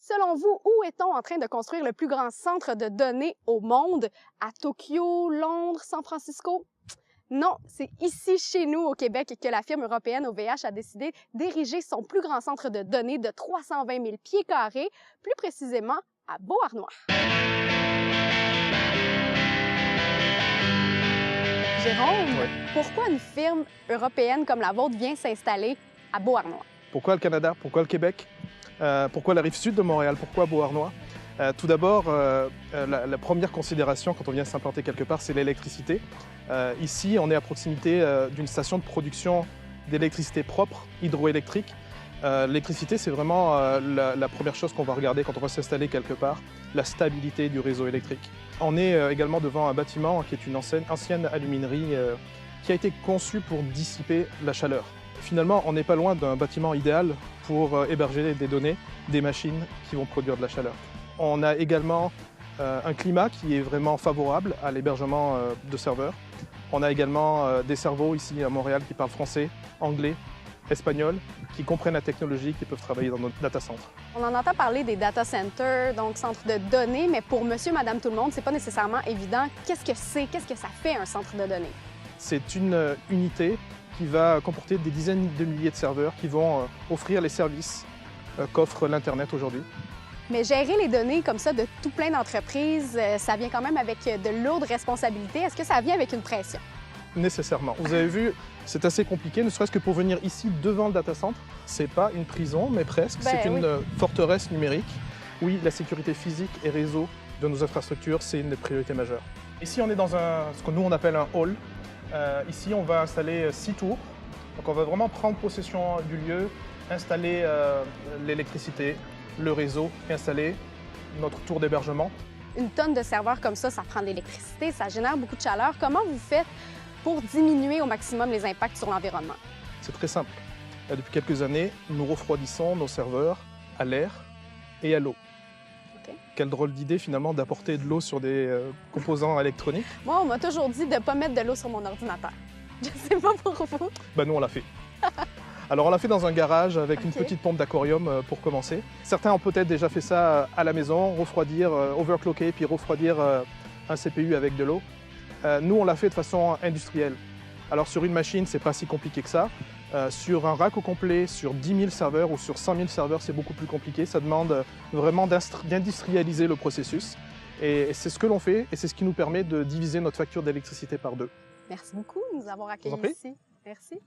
Selon vous, où est-on en train de construire le plus grand centre de données au monde? À Tokyo, Londres, San Francisco? Non, c'est ici, chez nous, au Québec, que la firme européenne OVH a décidé d'ériger son plus grand centre de données de 320 000 pieds carrés, plus précisément à Beauharnois. Jérôme, Ouais. pourquoi une firme européenne comme la vôtre vient s'installer à Beauharnois? Pourquoi le Canada? Pourquoi le Québec? Pourquoi la rive sud de Montréal? Pourquoi Beauharnois? Tout d'abord, la première considération quand on vient s'implanter quelque part, c'est l'électricité. Ici, on est à proximité d'une station de production d'électricité propre, hydroélectrique. L'électricité, c'est vraiment la première chose qu'on va regarder quand on va s'installer quelque part, la stabilité du réseau électrique. On est également devant un bâtiment qui est une ancienne aluminerie qui a été conçue pour dissiper la chaleur. Finalement, on n'est pas loin d'un bâtiment idéal pour héberger des données, des machines qui vont produire de la chaleur. On a également un climat qui est vraiment favorable à l'hébergement de serveurs. On a également des cerveaux ici à Montréal qui parlent français, anglais, espagnol, qui comprennent la technologie, qui peuvent travailler dans notre data center. On en entend parler des data centers, donc centres de données, mais pour monsieur, madame, tout le monde, c'est pas nécessairement évident. Qu'est-ce que c'est? Qu'est-ce que ça fait un centre de données? C'est une unité qui va comporter des dizaines de milliers de serveurs qui vont offrir les services qu'offre l'Internet aujourd'hui. Mais gérer les données comme ça de tout plein d'entreprises, ça vient quand même avec de lourdes responsabilités. Est-ce que ça vient avec une pression? Nécessairement. Vous avez vu, c'est assez compliqué, ne serait-ce que pour venir ici devant le data center. C'est pas une prison, mais presque. C'est une forteresse numérique. Oui, la sécurité physique et réseau de nos infrastructures, c'est une des priorités majeures. Ici, on est dans ce que nous on appelle un hall. Ici, on va installer 6 tours. Donc, on va vraiment prendre possession du lieu, installer l'électricité, le réseau, et installer notre tour d'hébergement. Une tonne de serveurs comme ça prend de l'électricité, ça génère beaucoup de chaleur. Comment vous faites pour diminuer au maximum les impacts sur l'environnement? C'est très simple. Depuis quelques années, nous refroidissons nos serveurs à l'air et à l'eau. Okay. Quelle drôle d'idée finalement d'apporter de l'eau sur des composants électroniques. Moi, on m'a toujours dit de ne pas mettre de l'eau sur mon ordinateur. Je ne sais pas pour vous. Nous, on l'a fait. Alors, on l'a fait dans un garage avec une petite pompe d'aquarium pour commencer. Certains ont peut-être déjà fait ça à la maison, refroidir, overclocker, puis refroidir un CPU avec de l'eau. Nous, on l'a fait de façon industrielle. Alors, sur une machine, c'est pas si compliqué que ça. Sur un rack au complet, sur 10 000 serveurs ou sur 100 000 serveurs, c'est beaucoup plus compliqué. Ça demande vraiment d'industrialiser le processus. Et c'est ce que l'on fait et c'est ce qui nous permet de diviser notre facture d'électricité par 2. Merci beaucoup de nous avoir accueillis ici. Merci.